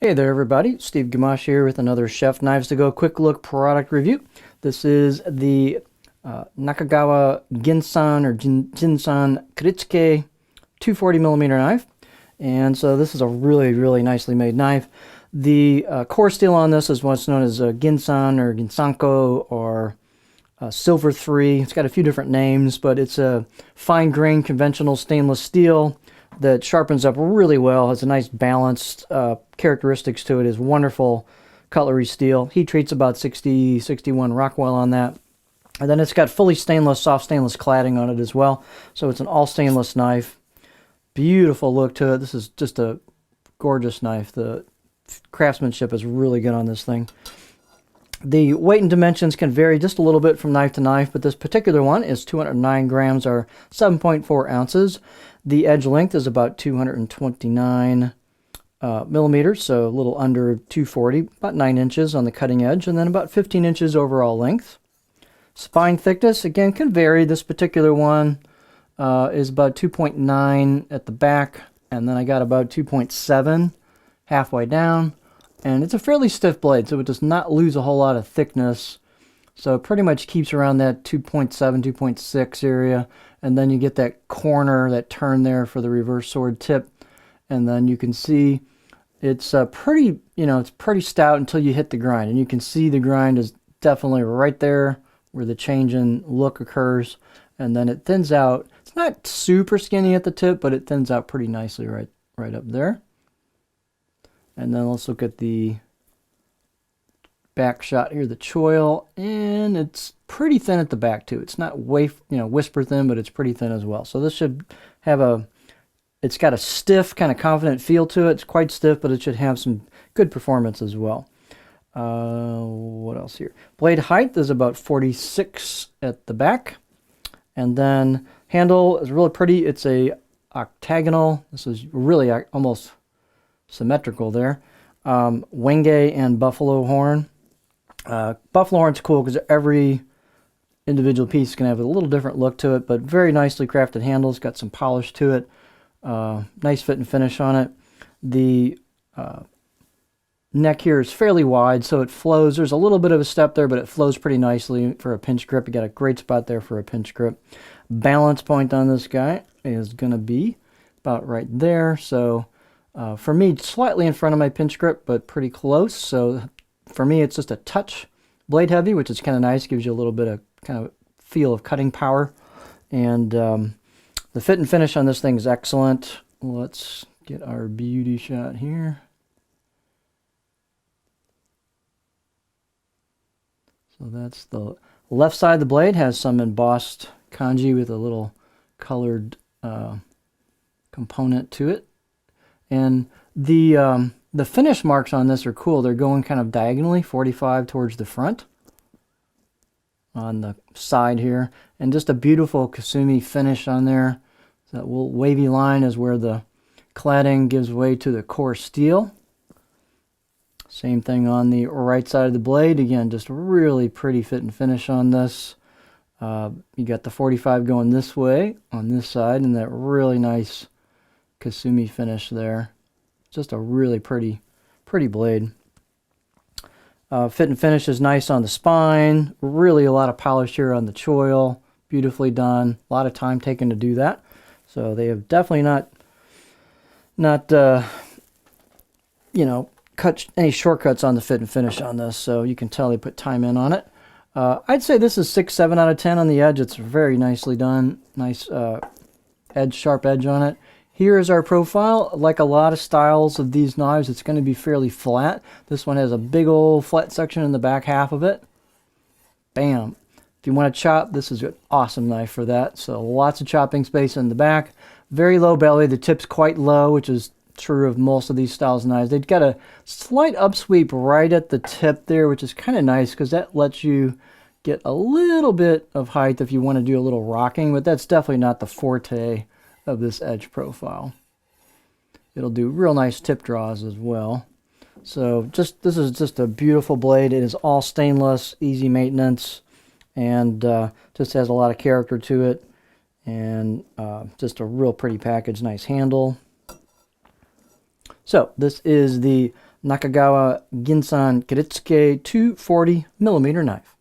Hey there everybody, Steve Gamache here with another Chef Knives to Go quick look product review. This is the Nakagawa Ginsan or Ginsan Kiritsuke 240mm knife. And so this is a really nicely made knife. The core steel on this is what's known as Ginsan or Ginsanko or Silver 3. It's got a few different names, but it's a fine grain conventional stainless steel that sharpens up really well, has a nice balanced characteristics to it, is wonderful cutlery steel. Heat treat's about 60, 61 Rockwell on that. And then it's got fully stainless, soft stainless cladding on it as well. So it's an all stainless knife. Beautiful look to it. This is just a gorgeous knife. The craftsmanship is really good on this thing. The weight and dimensions can vary just a little bit from knife to knife, but this particular one is 209 grams or 7.4 ounces. The edge length is about 229 millimeters, so a little under 240, about 9 inches on the cutting edge, and then about 15 inches overall length. Spine thickness, again, can vary. This particular one is about 2.9 at the back, and then I got about 2.7 halfway down. And it's a fairly stiff blade, so it does not lose a whole lot of thickness. So it pretty much keeps around that 2.7, 2.6 area. And then you get that corner, that turn there for the reverse sword tip. And then you can see it's pretty, it's pretty stout until you hit the grind. And you can see the grind is definitely right there where the change in look occurs. And then it thins out. It's not super skinny at the tip, but it thins out pretty nicely right up there. And then let's look at the back shot here, the choil, and it's pretty thin at the back too. It's not way, whisper thin, but it's pretty thin as well. So this should have it's got a stiff, kind of confident feel to it. It's quite stiff, but it should have some good performance as well. What else here? Blade height is about 46 at the back. And then handle is really pretty. It's a octagonal. This is really almost symmetrical there. Wenge and buffalo horn. Buffalo horn's cool because every individual piece can have a little different look to it, but very nicely crafted handles, got some polish to it. Nice fit and finish on it. The neck here is fairly wide, so it flows. There's a little bit of a step there, but it flows pretty nicely for a pinch grip. You got a great spot there for a pinch grip. Balance point on this guy is going to be about right there. So for me, slightly in front of my pinch grip, but pretty close. So for me, it's just a touch blade heavy, which is kind of nice. Gives you a little bit of kind of feel of cutting power. And the fit and finish on this thing is excellent. Let's get our beauty shot here. So that's the left side of the blade, has some embossed kanji with a little colored component to it. And the finish marks on this are cool. They're going kind of diagonally, 45 towards the front on the side here. And just a beautiful Kasumi finish on there. So that little wavy line is where the cladding gives way to the core steel. Same thing on the right side of the blade. Again, just really pretty fit and finish on this. You got the 45 going this way on this side, and that really nice Kasumi finish there. Just a really pretty blade. Fit and finish is nice on the spine. Really a lot of polish here on the choil. Beautifully done. A lot of time taken to do that. So they have definitely not cut any shortcuts on the fit and finish on this. So you can tell they put time in on it. I'd say this is 6, 7 out of 10 on the edge. It's very nicely done. Nice sharp edge on it. Here is our profile. Like a lot of styles of these knives, it's going to be fairly flat. This one has a big old flat section in the back half of it. Bam. If you want to chop, this is an awesome knife for that. So lots of chopping space in the back. Very low belly. The tip's quite low, which is true of most of these styles of knives. They've got a slight upsweep right at the tip there, which is kind of nice because that lets you get a little bit of height if you want to do a little rocking, but that's definitely not the forte of this edge profile. It'll do real nice tip draws as well. So this is just a beautiful blade. It is all stainless, easy maintenance, and just has a lot of character to it, and just a real pretty package. Nice handle. So this is the Nakagawa Ginsan Kiritsuke 240mm knife.